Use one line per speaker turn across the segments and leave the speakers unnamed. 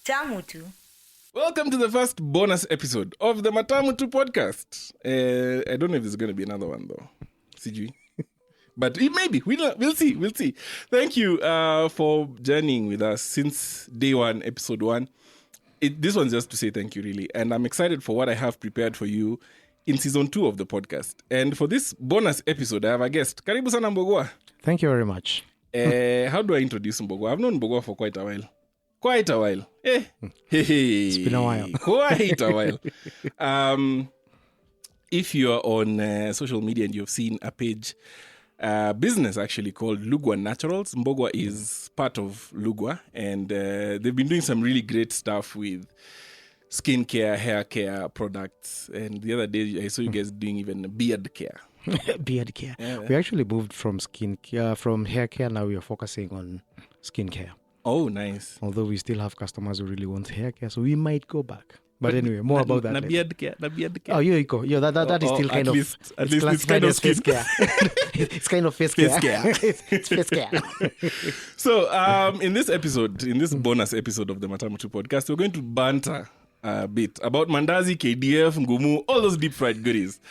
Tamutu.
Welcome to the first bonus episode of the Matamutu podcast. I don't know if there's going to be another one though, CG. But maybe. We'll see. Thank you for journeying with us since day one, episode 1. This one's just to say thank you, really. And I'm excited for what I have prepared for you in season 2 of the podcast. And for this bonus episode, I have a guest. Karibu sana Mbogwa.
Thank you very much.
How do I introduce Mbogwa? I've known Mbogwa for quite a while. It's
been a while.
Quite a while. If you are on social media and you've seen a page, business actually called Luguah Naturals, Mbogwa is part of Luguah, and they've been doing some really great stuff with skincare, hair care products. And the other day I saw you guys doing even beard care.
Beard care.
Yeah.
We actually moved from from hair care. Now we are focusing on skincare.
Oh, nice.
Although we still have customers who really want hair care, so we might go back. But anyway, more about that.
Beard care.
Oh, yeah, that is still kind of.
At least it's kind of
face care. It's kind of face care. It's face care.
So, in this bonus episode of the Matamutu podcast, we're going to banter a bit about Mandazi, KDF, Ngumu, all those deep fried goodies.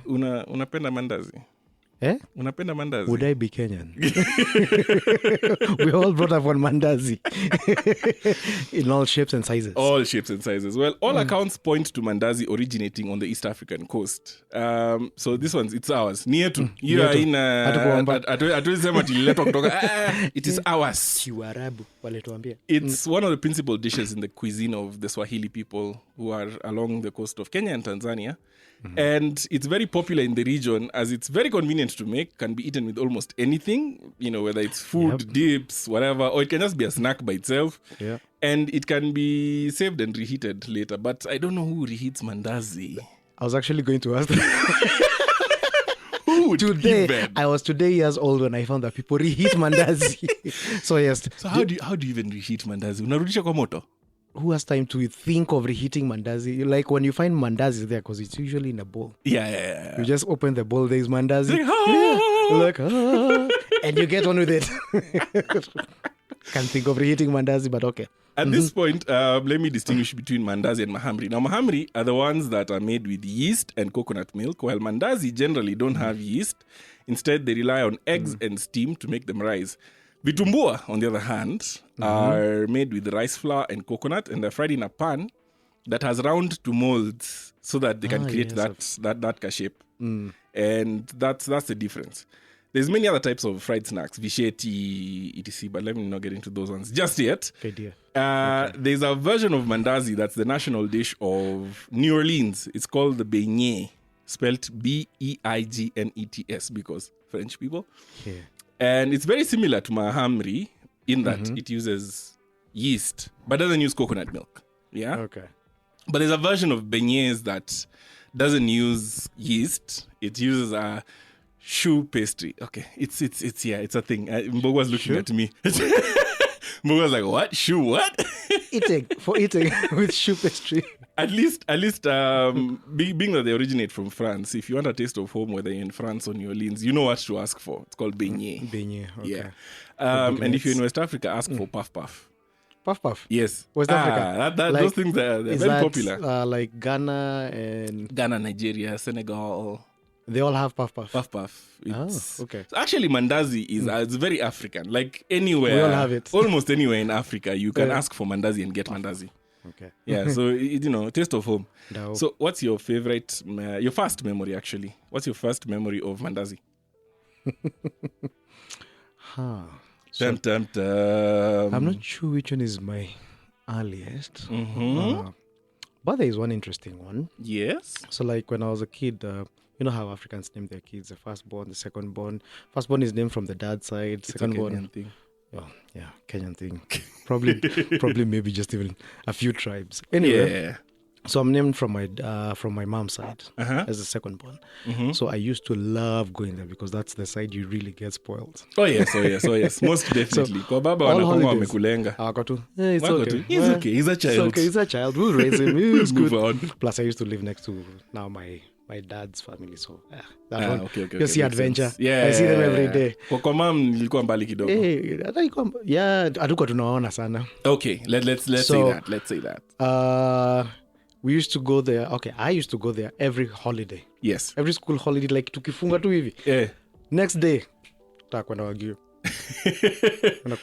Unapenda Mandazi?
Eh?
Unapenda Mandazi?
Would I be Kenyan? We all brought up on Mandazi in all shapes and sizes.
All shapes and sizes. Well, all accounts point to Mandazi originating on the East African coast. So this one's, it's ours. Near to. You are in it is ours. It's one of the principal dishes in the cuisine of the Swahili people who are along the coast of Kenya and Tanzania. Mm-hmm. And it's very popular in the region as it's very convenient to make, can be eaten with almost anything, whether it's food, dips, whatever, or it can just be a snack by itself.
Yeah.
And it can be saved and reheated later. But I don't know who reheats Mandazi.
I was actually going to ask
Who would
today,
even?
I was today years old when I found that people reheat Mandazi. So yes.
So how do you even reheat Mandazi? Unarudisha kwa moto?
Who has time to think of reheating Mandazi? Like when you find Mandazi there, because it's usually in a bowl.
Yeah.
You just open the bowl, there's Mandazi.
Like,
and you get on with it. Can't think of reheating Mandazi, but okay.
At this point, let me distinguish between Mandazi and Mahamri. Now, Mahamri are the ones that are made with yeast and coconut milk, while Mandazi generally don't have yeast. Instead, they rely on eggs and steam to make them rise. Vitumbua, on the other hand, are made with rice flour and coconut, and they're fried in a pan that has round to molds so that they can create that shape. And that's the difference. There's many other types of fried snacks, visheti, etc., but let me not get into those ones just yet.
Okay.
There's a version of Mandazi that's the national dish of New Orleans. It's called the beignet, spelled Beignets because French people.
Yeah.
And it's very similar to Mahamri in that it uses yeast, but doesn't use coconut milk. Yeah?
Okay.
But there's a version of beignets that doesn't use yeast. It uses a choux pastry. Okay. It's a thing. Mbogwa's looking at me. Mbogwa's like, what? Choux what?
Eating with choux pastry.
At least, being that they originate from France, if you want a taste of home, whether you're in France or New Orleans, you know what to ask for. It's called beignet.
Beignet, okay.
Yeah. And if you're in West Africa, ask for puff puff.
Puff puff?
Yes.
West Africa?
Those things, they're very popular.
Like Ghana and...
Ghana, Nigeria, Senegal.
They all have puff puff?
Puff puff.
Okay.
Actually, Mandazi is it's very African. Like anywhere.
We all have it.
Almost anywhere in Africa, you can ask for Mandazi and get Mandazi.
Okay.
Yeah, so, taste of home.
No.
So, what's your favorite, your first memory, actually? What's your first memory of Mandazi?
So,
Dum.
I'm not sure which one is my earliest. But there is one interesting one.
Yes.
So, like when I was a kid, you know how Africans name their kids, the firstborn, the secondborn. Firstborn is named from the dad's side. Secondborn.
Thing.
Oh, yeah, Kenyan thing. Probably maybe just even a few tribes. Anyway, so I'm named from my mom's side as the second born. So I used to love going there because that's the side you really get spoiled.
Oh yes, most definitely. Kwa baba wanakuwa wamekulenga.
It's okay.
He's okay. He's a child.
It's okay. He's a child. We'll raise him. He's
Move
good.
on.
Plus, I used to live next to now my my dad's family, so that one.
Okay.
You see adventure.
Sense. Yeah.
I see them every day.
Kwa mam nilikuwa mbali kidogo.
Hatuko tunaona sana.
Okay, let's say that.
We used to go there. Okay, I used to go there every holiday.
Yes.
Every school holiday, like tukifunga tu hivi.
Yeah.
Next day, tutakwenda Wagyu.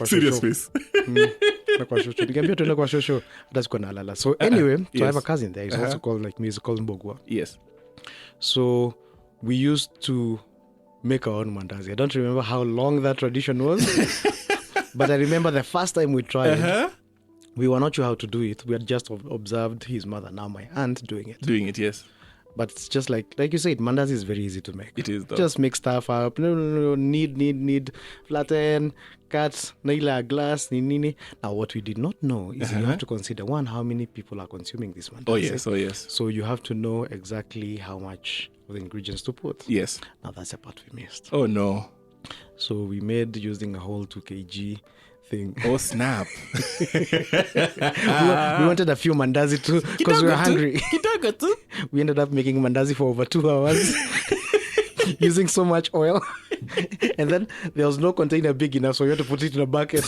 Serious face.
Nikiambia tuende kwa shosho, hata sikuwa nalala. So anyway, so I have a cousin there. He's also called like me. He's called Mbogwa.
Yes.
So we used to make our own mandazi. I don't remember how long that tradition was, but I remember the first time we tried. We were not sure how to do it. We had just observed his mother, now my aunt, doing it.
Yes.
But it's just like you said, mandazi is very easy to make.
It is, though.
Just mix stuff up. No. Need. Flatten, cut, nail glass, nini. Now, what we did not know is you have to consider, one, how many people are consuming this mandazi.
Oh, yes.
So you have to know exactly how much of the ingredients to put.
Yes.
Now, that's a part we missed.
Oh, no.
So we made using a whole 2 kg thing.
Oh, snap.
We wanted a few mandazi too because we were hungry. We ended up making mandazi for over 2 hours using so much oil. And then there was no container big enough, so we had to put it in a bucket.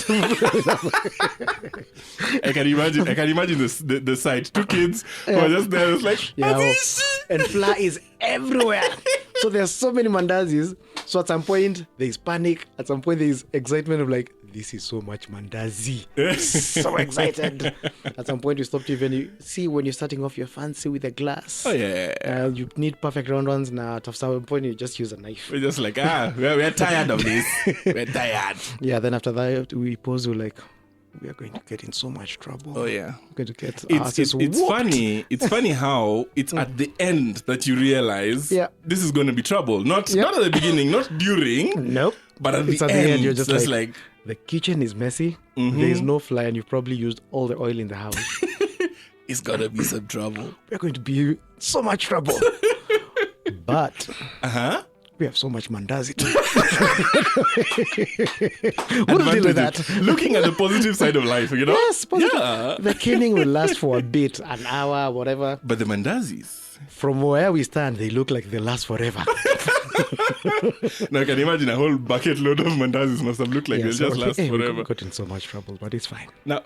I can imagine the sight. 2 kids who are just there. It's like,
and flour is everywhere. So there's so many mandazis. So at some point there's panic. At some point there's excitement of like, this is so much mandazi. So excited. At some point you stopped even. See, when you're starting off, you're fancy with a glass.
Oh, yeah.
You need perfect round ones. Now at some point you just use a knife.
We're just like, we're tired of this. We're tired.
Yeah, then after that we pause, we're like, we are going to get in so much trouble.
Oh, yeah.
We're going to get
it's funny. It's funny how it's at the end that you realize this is going to be trouble. Not at the beginning, not during.
Nope.
But at the end,
you're just
like
the kitchen is messy. There is no fly, and you probably used all the oil in the house.
It's gonna be some trouble.
We're going to be in so much trouble. But we have so much mandazi. We'll deal with that.
Looking at the positive side of life, you know?
Yes, positive. Yeah. The canning will last for a bit, an hour, whatever.
But the mandazis,
from where we stand, they look like they last forever.
Now I can imagine a whole bucket load of mandazis must have looked like they'll just last forever.
We got in so much trouble, but it's fine.
Now,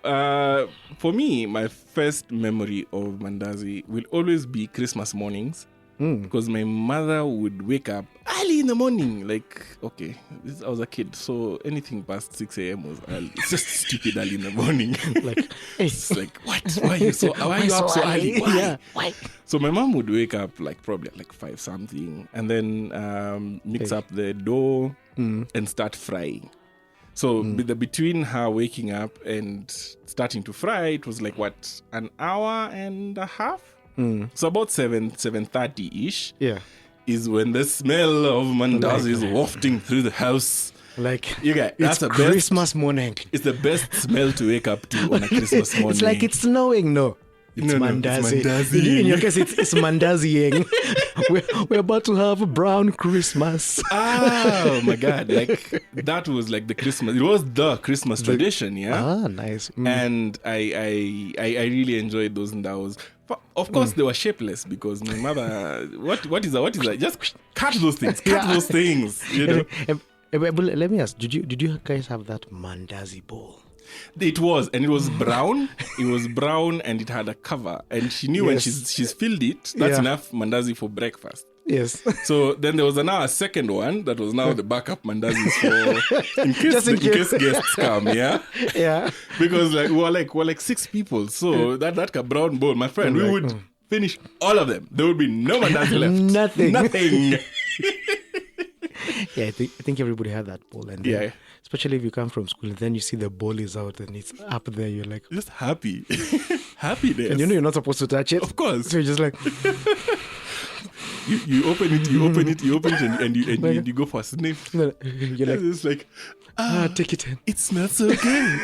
for me, my first memory of mandazi will always be Christmas mornings. Because my mother would wake up early in the morning. Like, okay, I was a kid, so anything past 6 a.m. was early. It's just stupid early in the morning.
Like,
it's like, what? Why are you up so early? Why?
Yeah. Why?
So my mom would wake up like probably at like 5 something, and then mix up the dough and start frying. So between her waking up and starting to fry, it was like what, an hour and a half? So about 7:30-ish is when the smell of mandazi is wafting through the house.
Like,
you guys, that's
it's Christmas morning.
It's the best smell to wake up to on a Christmas morning.
It's like it's snowing. No. It's mandazi. It's mandazi. In your case, it's mandaziing. We're about to have a brown Christmas.
Oh my God! Like that was like the Christmas. It was the Christmas tradition, yeah.
Ah, nice.
And I really enjoyed those ndaos. Of course, they were shapeless because my mother. What is that? Just cut those things. Cut those things. You know.
Let me ask. Did you guys have that mandazi bowl?
It was brown. It was brown and it had a cover. And she knew when she's filled it, that's enough mandazi for breakfast.
Yes.
So then there was now a second one that was now the backup mandazis for in case guests come, yeah?
Yeah.
Because we're like 6 people. So that brown bowl, my friend, we would finish all of them. There would be no mandazi left. Nothing.
Yeah, I think everybody had that bowl. And especially if you come from school, and then you see the bowl is out and it's up there, you're like...
Just happy. Happiness.
And you know you're not supposed to touch it.
Of course.
So you're just like...
you open it, and you go for a sniff.
You're like...
It's like...
take it in.
It smells so good.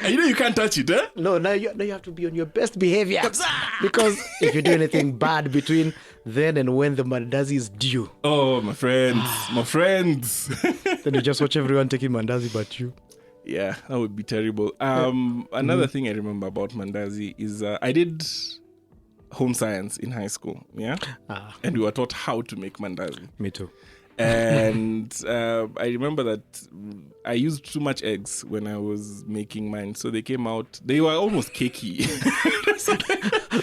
And you can't touch it, eh?
No, now you have to be on your best behavior. Because if you do anything bad between then and when the mandazi is due.
Oh, my friends.
Then you just watch everyone taking mandazi but you.
Yeah, that would be terrible. Another thing I remember about mandazi is I did home science in high school. Yeah. And we were taught how to make mandazi.
Me too.
And I remember that I used too much eggs when I was making mine, so they came out. They were almost cakey.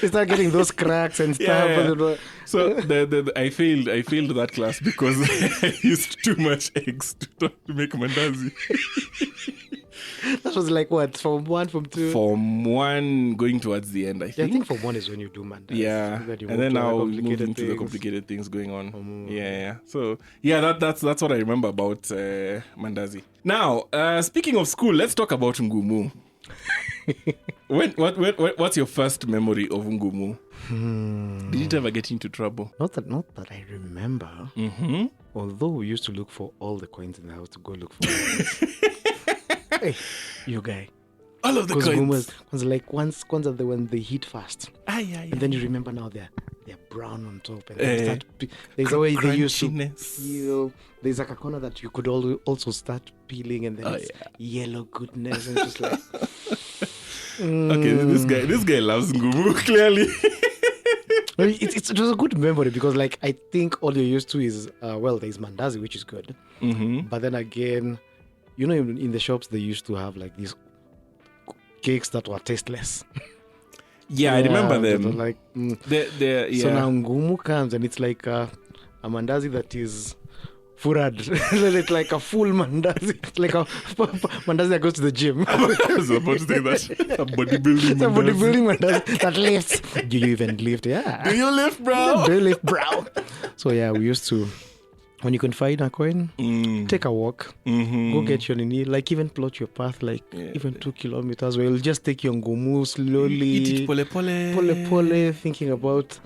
We start getting those cracks and stuff.
Yeah. So I failed that class because I used too much eggs to make mandazi.
That was like what? Form 1, Form 2?
Form 1 going towards the end, I think.
I think Form 1 is when you do mandazi.
Yeah. And then now we move into the complicated things going on. Yeah. So, yeah, that's what I remember about mandazi. Now, speaking of school, let's talk about Ngumu. What's your first memory of Ngumu? Did it ever get into trouble?
Not that I remember.
Mm-hmm.
Although we used to look for all the coins in the house to go look for. Hey, you guy.
All of the coins.
Because like once when they hit fast.
Yeah.
And then you remember now they're brown on top. And there's a way they used to peel. There's like a corner that you could also start peeling, and then it's yellow goodness. And just like...
Okay, this guy loves Ngumu, clearly.
It was a good memory because, like, I think all you're used to is, there's mandazi, which is good.
Mm-hmm.
But then again, you know, in the shops, they used to have, like, these cakes that were tasteless.
Yeah, I remember them.
Like,
So
now Ngumu comes, and it's like a mandazi that is furad. It's like a full mandazi. It's like a mandazi that goes to the gym.
I was about to say that. A bodybuilding
mandazi that lifts. Do you even lift? Yeah.
Do you lift, bro?
Do you lift, bro? So yeah, we used to, when you can find a coin, take a walk, go get your nini, like even plot your path, like even 2 kilometers, where you'll just take your Ngumu slowly.
Eat it
pole, thinking about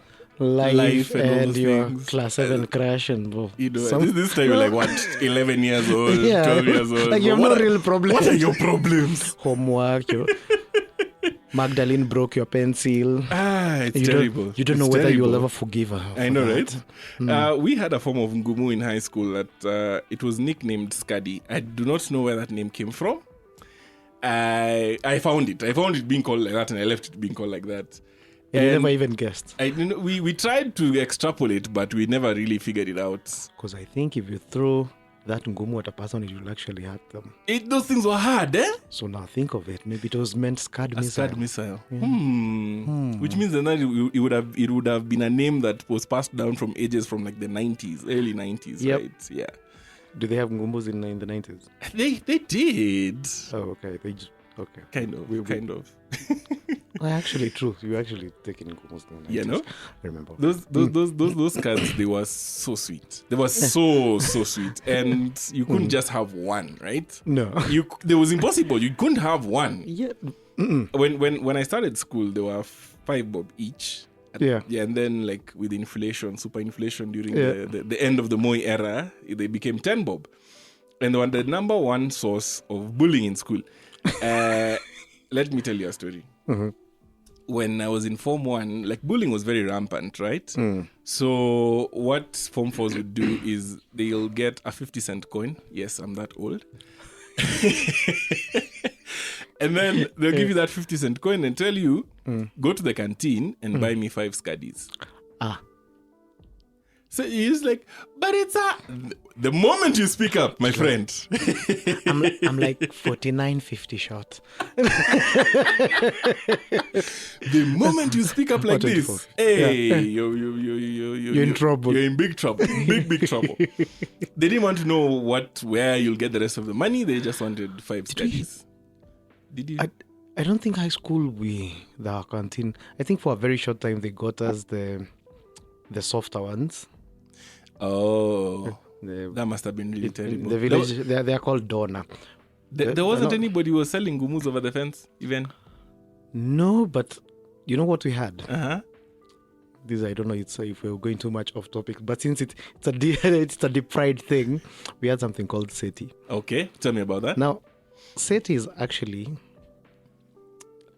life and your
things.
class 7 crash and
this time you're like what, 11 years old, 12 years old,
like you have no real problems.
What are your problems?
Homework, Magdalene broke your pencil.
It's terrible.
You don't know whether you'll ever forgive her.
I know, right? We had a form of Ngumu in high school that it was nicknamed Skadi. I do not know where that name came from. I found it being called like that, and I left it being called like that.
And you never even guessed.
We tried to extrapolate, but we never really figured it out.
Because I think if you throw that Ngumu at a person, it will actually hurt them.
Those things were hard, eh?
So now think of it. Maybe it was meant Scud missile.
Scud missile. Yeah. Which means that it would have been a name that was passed down from ages from like the 90s, early 90s, right? Yeah.
Do they have Ngumus in the 90s?
They did.
Oh, okay. Okay.
Kind of.
Well, actually, true. You actually taken Ngumus in the 90s.
Yeah, no?
I remember.
Those cards, they were so sweet. They were so sweet. And you couldn't just have one, right?
No.
It was impossible. You couldn't have one.
Yeah.
When I started school, there were 5 bob each.
Yeah,
and then like with inflation, super inflation during the end of the Moi era, they became 10 bob. And they were the number one source of bullying in school. Let me tell you a story.
Mm-hmm.
When I was in Form 1, like bullying was very rampant, right? So what Form 4s would do is they'll get a 50-cent coin. Yes, I'm that old. And then they'll give you that 50-cent coin and tell you, go to the canteen and buy me 5 scuddies. So he's like, but it's the moment you speak up, my friend.
I'm like 49.50 short.
The moment you speak up like this, hey, you're
in trouble.
You're in big trouble. Big trouble. They didn't want to know where you'll get the rest of the money. They just wanted 5 scuddies. Did you?
I don't think high school the canteen. I think for a very short time they got us the softer ones.
Oh, that must have been really terrible.
In the village, they are called Dona.
There wasn't anybody who was selling Ngumus over the fence, even?
No, but you know what we had?
Uh-huh.
This, I don't know if we're going too much off topic, but since it's a deep fried thing, we had something called seti.
Okay, tell me about that.
Now, seti is actually,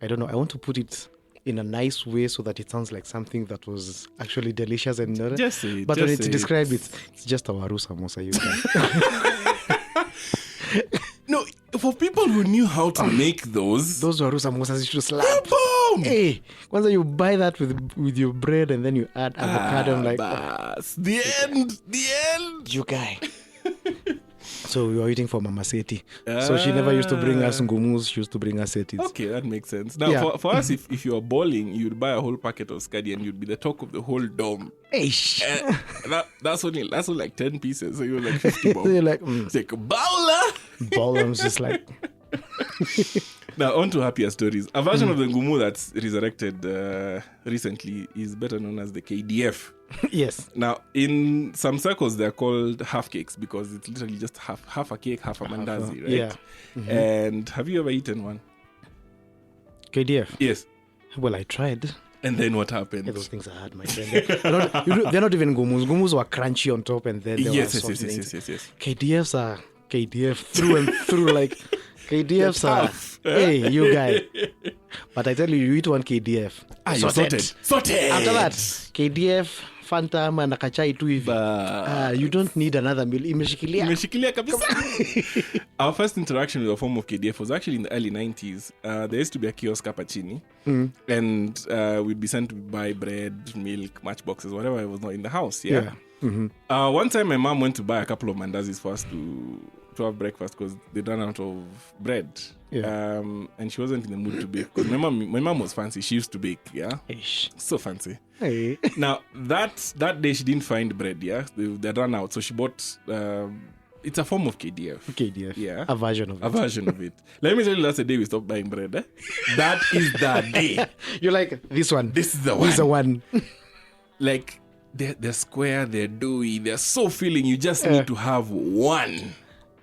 I don't know, I want to put it in a nice way so that it sounds like something that was actually delicious and
just say it.
But when it's described, it's just a waru samosa.
No, for people who knew how to make those
waru samosas used to slap.
dome.
Hey, once you buy that with your bread and then you add avocado, I'm like,
the end.
You guy. So we were waiting for Mama Seti. So she never used to bring us ngumus. She used to bring us setis.
Okay, that makes sense. Now, for us, if you are balling, you'd buy a whole packet of scadi and you'd be the talk of the whole dome. That's only like 10 pieces. So you're like 50 bob.
So you're like,
It's like, bowler.
Ballums just like...
Now, on to happier stories. A version of the Ngumu that's resurrected recently is better known as the KDF.
Yes.
Now, in some circles, they're called half cakes because it's literally just half a cake, half a mandazi, right?
Yeah.
And have you ever eaten one?
KDF?
Yes.
Well, I tried.
And then what happened?
Yeah, those things are hard, my friend. They're not even ngumus. Ngumus were crunchy on top and then they were soft things.
Yes.
KDFs are KDF through and through. Like, KDFs are... Hey, you guy. But I tell you eat one KDF.
Sorted.
After that, KDF, Fanta, ama na kachai tu hivi. You don't need another meal. Imeshikilia
kabisa. Our first interaction with a form of KDF was actually in the early 90s. There used to be a kiosk up at Chini. And we'd be sent to buy bread, milk, matchboxes, whatever was not in the house. Yeah. One time my mom went to buy a couple of mandazis for us to have breakfast because they'd run out of bread.
Yeah.
And she wasn't in the mood to bake because my mom was fancy. She used to bake, yeah.
Ish.
So fancy.
Hey.
Now that day she didn't find bread, yeah. They'd run out, so she bought. It's a form of KDF.
KDF.
Yeah.
A version of it.
Let me tell you, that's the day we stopped buying bread. Eh? That is the day.
You're like, this one.
This is the one.
This is the one.
Like they're square, they're doughy, they're so filling. You just need to have one.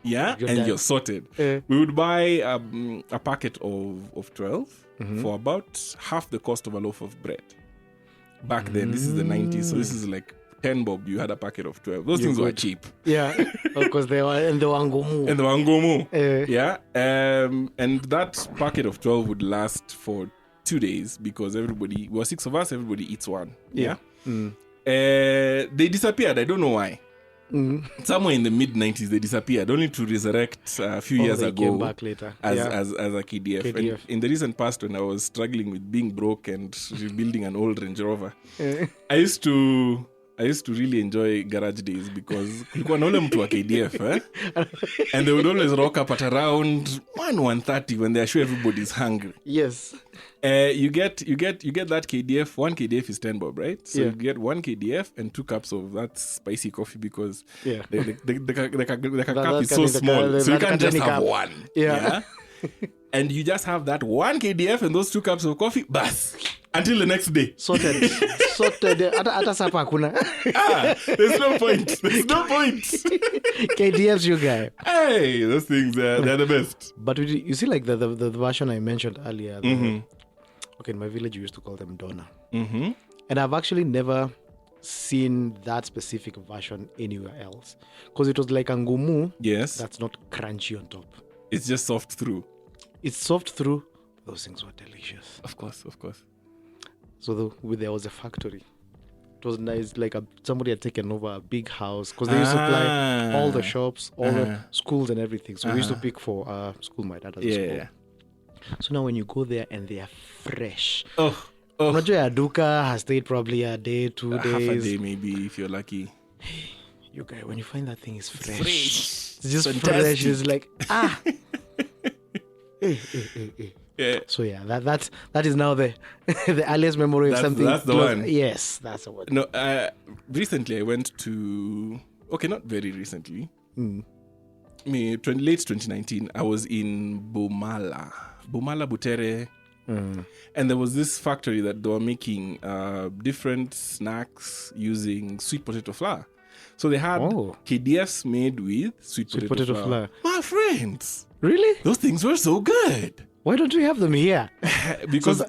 Yeah, you're sorted. We would buy a packet of 12 for about half the cost of a loaf of bread. Back then, this is the 90s, so this is like 10 bob. You had a packet of 12. Those things were cheap.
Yeah, because they were
Ngumu. Yeah, and that packet of 12 would last for 2 days because we were 6 of us. Everybody eats one. Yeah. They disappeared. I don't know why. Somewhere in the mid-90s they disappeared, only to resurrect a few years ago
came back later.
as a KDF. And in the recent past, when I was struggling with being broke and rebuilding an old Range Rover, I used to really enjoy garage days because kulikuwa na ule mtu wa KDF, and they would always rock up at around 1:30 when they are sure everybody's hungry.
Yes.
You get that KDF. 1 KDF is 10 bob, right? So you get 1 KDF and 2 cups of that spicy coffee because the cup is so small, so you can't just have one. Yeah. And you just have that 1 KDF and those 2 cups of coffee, bas, until the next day.
Sorted. Ata sapa hakuna.
There's no point.
KDFs, you guy.
Hey, those things, they're the best.
But you see, like the version I mentioned earlier. Okay, in my village, we used to call them dona. And I've actually never seen that specific version anywhere else. Because it was like a ngumu.
Yes.
That's not crunchy on top.
It's just soft through.
It's soft through. Those things were delicious.
Of course.
So there was a factory. It was nice, like somebody had taken over a big house because they used to supply all the shops, all the schools and everything. So we used to pick for school. My dad has a school. So now when you go there and they are fresh. Unajua ya duka has stayed probably a day, 2 days.
Half a day maybe if you're lucky.
Hey, you guys, when you find that thing is fresh.
It's
just
fantastic.
Fresh. It's like, Hey.
Yeah.
So that is now the earliest memory of something.
That's the one.
Yes, that's the one.
No, recently I went to, not very recently. Late 2019, I was in Bumala Butere. And there was this factory that they were making different snacks using sweet potato flour. So they had KDFs made with sweet potato flour. My friends.
Really?
Those things were so good.
Why don't we have them here?
Because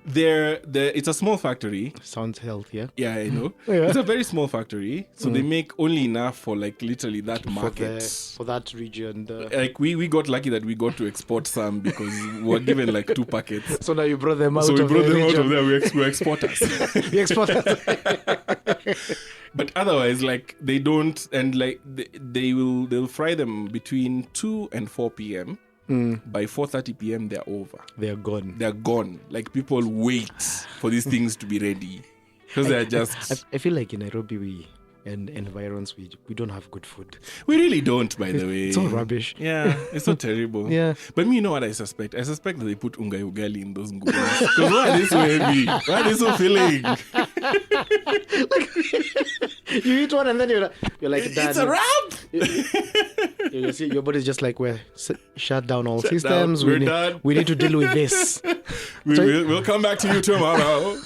it's a small factory.
Sounds healthier.
Yeah, I know. It's a very small factory. So they make only enough for like literally that market.
For that region.
Like we got lucky that we got to export some because we were given like 2 packets.
So now you brought them out
of there. So we brought them
region.
out of there. We exporters.
We exporters.
But otherwise, like they don't, and like they'll fry them between 2 and 4 p.m. by 4:30 p.m. they're over.
They're gone.
They're gone. Like people wait for these things to be ready because they're just.
I feel like in Nairobi and environs we don't have good food.
We really don't, by the way.
It's all rubbish.
Yeah, it's so terrible.
Yeah.
But me, you know what I suspect? I suspect that they put unga ugali in those ngumus. Because why are they so heavy? Why are they so filling?
You eat one and then you're like,
It's a wrap!
You see, your body's just like, we're shut down all systems.
Down. We're done.
We need to deal with this.
We'll come back to you tomorrow.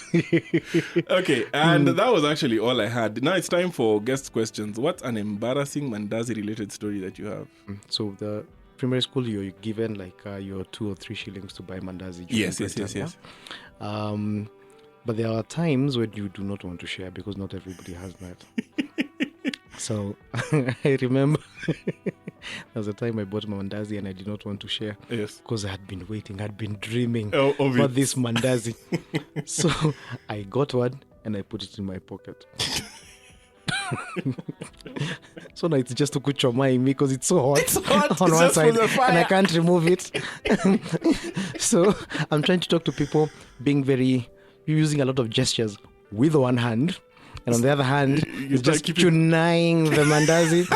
Okay, and that was actually all I had. Now it's time for guest questions. What's an embarrassing Mandazi related story that you have?
So the primary school you're given like your 2 or 3 shillings to buy Mandazi.
Yes.
But there are times when you do not want to share because not everybody has that. So I remember there was a time I bought Mandazi and I did not want to share.
Yes.
Because I had been waiting, I'd been dreaming
of
about this Mandazi. So I got one and I put it in my pocket. So now it's just to kuchoma in me because it's so hot, on one side and I can't remove it. So I'm trying to talk to people, using a lot of gestures with one hand, and on the other hand it's just tuning the Mandazi.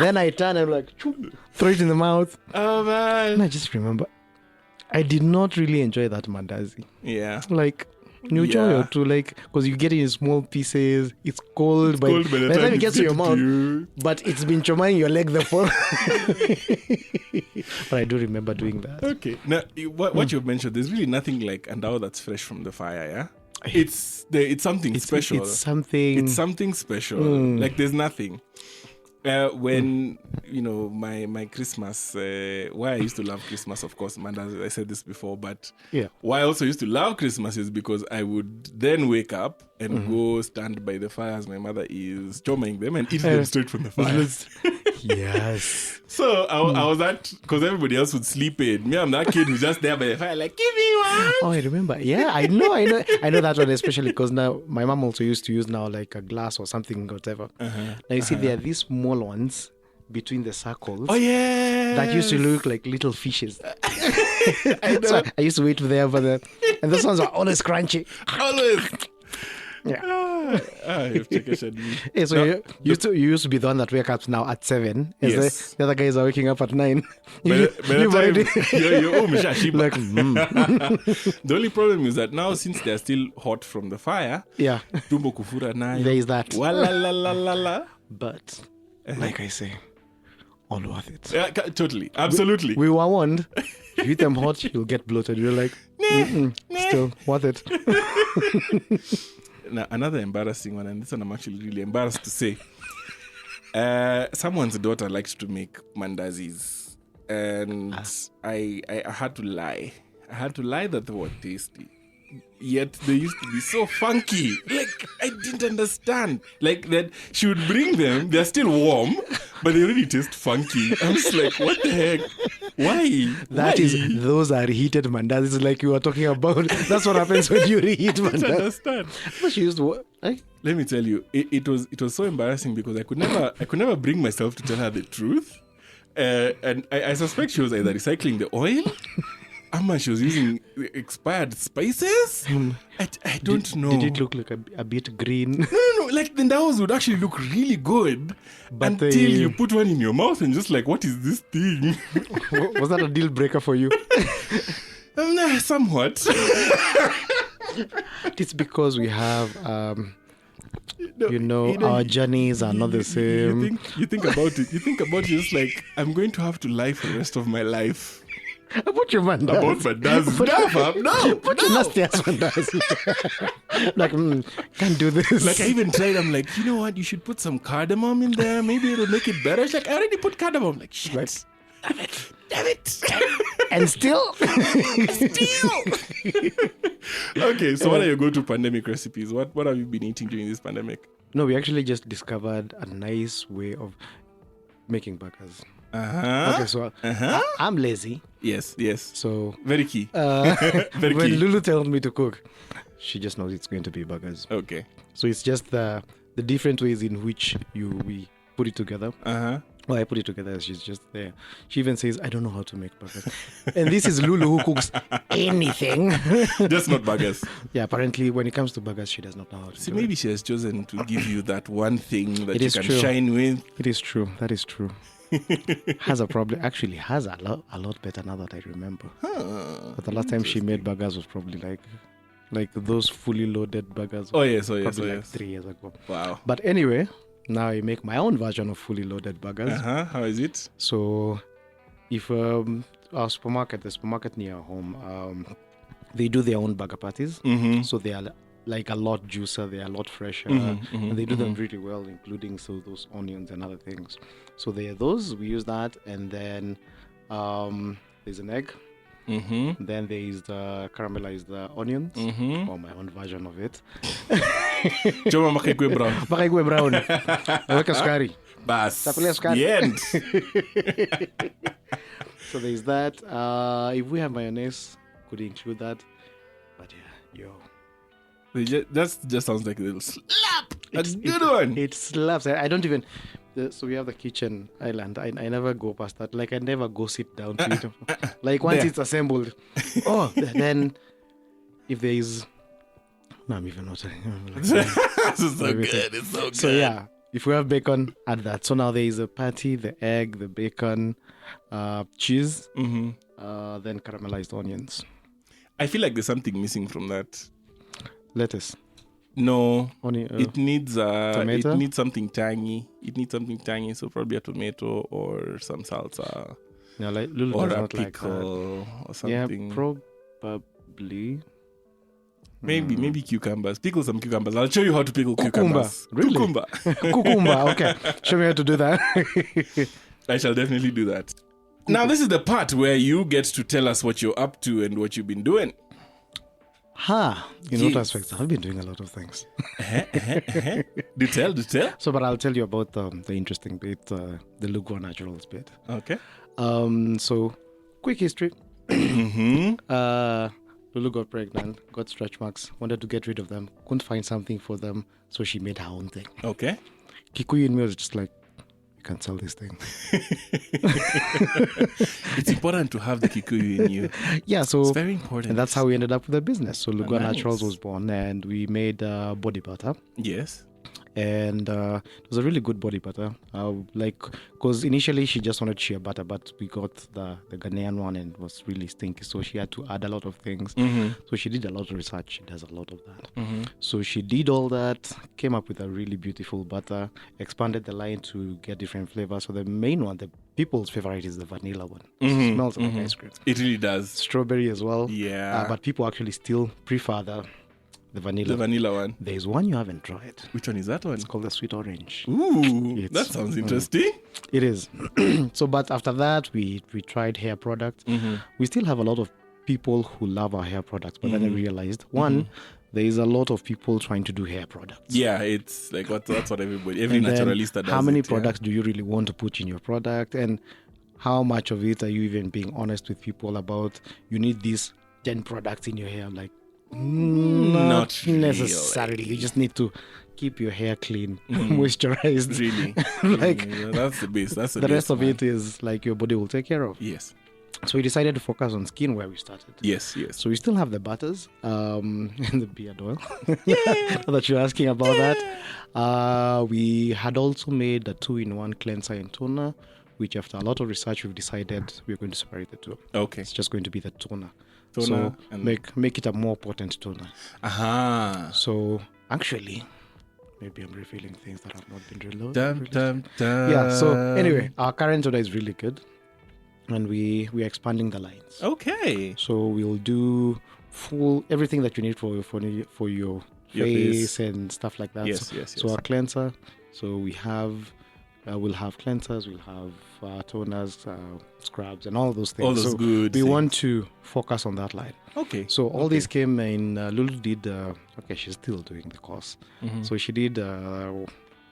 Then I turn and like throw it in the mouth.
Oh man.
And I just remember I did not really enjoy that Mandazi.
Yeah.
Like new joy or two, like, because you get it in small pieces. It's cold,
by the time it gets to your mouth.
But it's been chomaing your leg the whole. But I do remember doing that.
Okay. Now, what you've mentioned, there's really nothing like andao that's fresh from the fire. Yeah. It's something special.
It's something
special. Like there's nothing. When my Christmas, why I used to love Christmas, of course, Mandazi, I said this before, but why I also used to love Christmas is because I would then wake up and go stand by the fire as my mother is chomaing them and eat them straight from the fire.
Yes.
So I was that, because everybody else would sleep in. Me, I'm that kid who's just there by the fire, like, give me one.
Oh, I remember. Yeah, I know that one, especially because now my mom also used to use now like a glass or something, whatever. Now you see, there are these small ones between the circles.
Oh yeah.
That used to look like little fishes. So I used to wait there for them, and those ones are always crunchy.
Always.
Yeah.
Yeah,
so you used to be the one that wakes up now at 7.
Yes.
The other guys are waking up at 9.
You're
already
like, The only problem is that now, since they're still hot from the fire, tumbo kufura nayo.
There is that.
Wala.
But like I say, all worth it.
Yeah, totally, absolutely.
We were warned. If you eat them hot, you'll get bloated. You're like, still worth it.
Now, another embarrassing one, and this one I'm actually really embarrassed to say. Someone's daughter liked to make mandazis, and I had to lie. I had to lie that they were tasty. Yet they used to be so funky. Like, I didn't understand. Like, that she would bring them, they're still warm, but they really taste funky. I'm just like, what the heck? Why?
Those are reheated mandazis like you were talking about. That's what happens when you reheat mandazis.
I don't understand.
But she used to what?
Let me tell you, it was so embarrassing because I could never bring myself to tell her the truth. And I suspect she was either recycling the oil, she was using expired spices. I don't know.
Did it look like a bit green?
No. Like the ndaos would actually look really good until you put one in your mouth and just like, what is this thing?
Was that a deal breaker for you?
Somewhat.
It's because we have, our journeys are not the same.
You think about it. You think about it just like, I'm going to have to lie for the rest of my life.
About your Mandazi.
About Mandazi. No.
But your nasty ass Mandazi. Like, can't do this.
Like, I even tried. I'm like, you know what? You should put some cardamom in there. Maybe it'll make it better. She's like, I already put cardamom. I'm like, shit.
Right.
Damn it.
And still?
Okay, so what are your go-to pandemic recipes? What have you been eating during this pandemic?
No, we actually just discovered a nice way of making burgers. Okay, so I'm lazy.
Yes.
So
very key.
Very when key. Lulu tells me to cook, she just knows it's going to be burgers.
Okay.
So it's just the different ways in which we put it together. Oh, I put it together. She's just there. She even says, I don't know how to make burgers. And this is Lulu who cooks anything.
Just not burgers.
Yeah, apparently when it comes to burgers, she does not know how to
See,
do
maybe
it.
she has chosen to give you that one thing that
It
you
is
can
true.
shine with.
It is true. That is true. Has a problem. Actually, has a lot better now that I remember. But the last time she made burgers was probably like those fully loaded burgers.
Oh yes,
Probably like 3 years ago.
Wow.
But anyway, now I make my own version of fully loaded burgers.
How is it?
So if the supermarket near our home, they do their own burger patties. So they are like a lot juicier, they are a lot fresher, and they do them really well, including those onions and other things. So there are those, we use that, and then there's an egg. Then there is the caramelized onions, or my own version of it.
Choma makekwe brown.
Makekwe brown. Naweka sukari.
Bas.
Takulia sukari.
The end.
So there's that. If we have mayonnaise, could include that. But yeah,
That just sounds like a little slap. A good one.
It slaps. I don't even. So we have the kitchen island. I never go past that. Like I never go sit down to it. Like once it's assembled. Then if there is. No, I'm even not.
This is so good. It's so good.
So yeah, if we have bacon, add that. So now there is a patty, the egg, the bacon, cheese, then caramelized onions.
I feel like there's something missing from that.
Lettuce.
No,
Onion,
it needs
tomato?
it needs something tangy. So probably a tomato or some salsa
Yeah, like Lulu
or
does
a
not like that.
pickle or
Yeah,
something.
probably.
Maybe cucumbers. Pickle some cucumbers. I'll show you how to pickle
Cucumber.
cucumbers.
Really?
Cucumber.
Cucumber. Okay, show me how to do that.
I shall definitely do that. Now this is the part where you get to tell us what you're up to and what you've been doing.
In what aspects? I've been doing a lot of things.
Do tell.
So, but I'll tell you about the interesting bit, the Luguah Naturals bit.
Okay.
So, quick history. Lulu got pregnant, got stretch marks, wanted to get rid of them, couldn't find something for them, so she made her own thing.
Okay.
Kikuyu in me was just like, you can't sell this thing.
It's important to have the Kikuyu in you.
Yeah, so
It's very important.
and that's how we ended up with the business. So Luguah
Nice.
Naturals was born, and we made body butter.
Yes.
And it was a really good body butter. Because initially she just wanted shea butter, but we got the Ghanaian one and it was really stinky. So she had to add a lot of things. So she did a lot of research. She does a lot of that. So she did all that, came up with a really beautiful butter, expanded the line to get different flavors. So the main one, the people's favorite, is the vanilla one. It smells like ice cream.
It really does.
Strawberry as well.
Yeah.
But people actually still prefer the vanilla.
The vanilla one.
There's one you haven't tried.
Which one is that one?
It's called the sweet orange.
Ooh, that sounds interesting.
It is. So, but after that, we tried hair products. We still have a lot of people who love our hair products, but then I realized, one, there is a lot of people trying to do hair products.
Yeah, it's like that's what every
And then
naturalista does.
how many products do you really want to put in your product? And how much of it are you even being honest with people about? You need these 10 products in your hair. Like, not
really.
necessarily. You just need to keep your hair clean, moisturized.
Really?
Like,
that's the base. That's the
the
base,
rest of
man.
it is like your body will take care of.
Yes.
So we decided to focus on skin where we started.
Yes.
So we still have the butters and the beard oil. Now that you're asking about that. We had also made a 2-in-1 cleanser and toner, which after a lot of research, we've decided we're going to separate the two.
Okay.
It's just going to be the toner.
Toner
So
and-
make it a more potent toner.
Aha.
So actually, maybe I'm revealing things that have not been revealed.
Dum, dum, dum.
Yeah, so anyway, our current toner is really good. And we're expanding the lines.
Okay.
So we'll do full everything that you need for your face and stuff like that.
Yes,
so,
yes,
So
yes.
our cleanser. So we'll have cleansers, we'll have toners, scrubs, and all those things.
All those
so
good
we
things.
want to focus on that line.
Okay.
So all these came in. Lulu did. She's still doing the course. So she did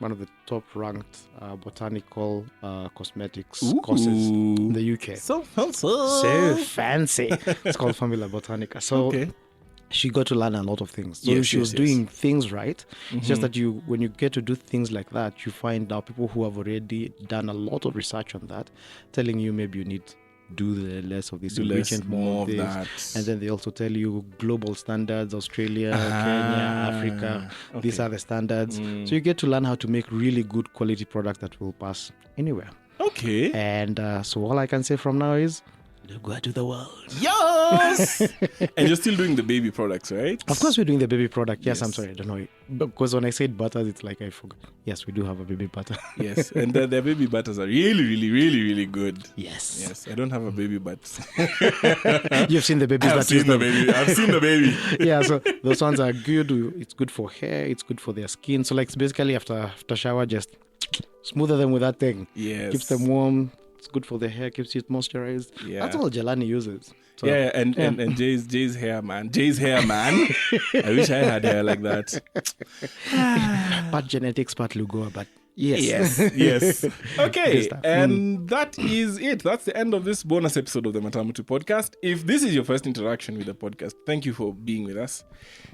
one of the top-ranked botanical cosmetics courses in the UK.
So fancy.
So fancy. It's called Formula Botanica. So
Okay.
she got to learn a lot of things. So
Yes,
she
yes,
was
yes.
doing things right. It's just that when you get to do things like that, you find out people who have already done a lot of research on that, telling you maybe you need do the less of this
Do less,
ingredient,
more
of
of
this,
that.
and then they also tell you global standards: Australia, Kenya, Africa. These
okay.
are the standards. So you get to learn how to make really good quality products that will pass anywhere.
Okay.
And so all I can say from now is, Luguah to the world.
Yes! And you're still doing the baby products, right?
Of course, we're doing the baby product. Yes, I'm
Yes.
sorry, I don't know. Because when I said butters, it's like I forgot. Yes, we do have a baby butter.
Yes. And the baby butters are really, really, really, really good.
Yes.
Yes. I don't have a baby, but
You've seen the babies
I've
that use
seen the
them.
baby. I've seen the baby.
Yeah, so those ones are good. It's good for hair. It's good for their skin. So like basically after shower, just smoother them with that thing.
Yes.
Keeps them warm. It's good for the hair. Keeps it moisturized.
Yeah.
That's all Jelani uses. So,
Yeah, and Jay's hair, man. Jay's hair, man. I wish I had hair like that.
Part genetics, part Luguah, but yes.
Yes. Okay,
Good stuff.
and that is it. That's the end of this bonus episode of the Matamutu podcast. If this is your first interaction with the podcast, thank you for being with us.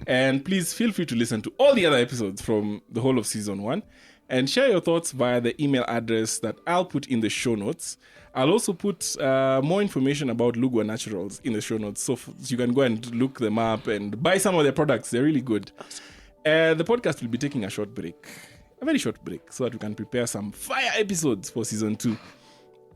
And please feel free to listen to all the other episodes from the whole of season 1 and share your thoughts via the email address that I'll put in the show notes. I'll also put more information about Luguah Naturals in the show notes, so you can go and look them up and buy some of their products. They're really good. The podcast will be taking a short break, a very short break, so that we can prepare some fire episodes for season 2.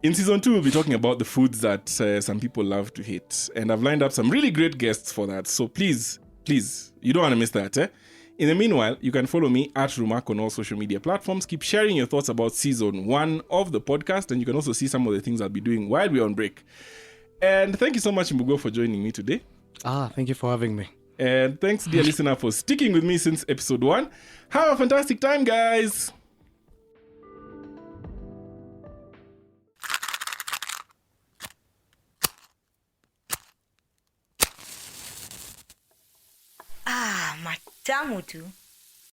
In season 2, we'll be talking about the foods that some people love to hate, and I've lined up some really great guests for that. So please, you don't want to miss that. In the meanwhile, you can follow me at Reumac on all social media platforms. Keep sharing your thoughts about season 1 of the podcast, and you can also see some of the things I'll be doing while we're on break. And thank you so much, Ngumu, for joining me today.
Thank you for having me.
And thanks, dear listener, for sticking with me since episode 1. Have a fantastic time, guys.
Matamu tu.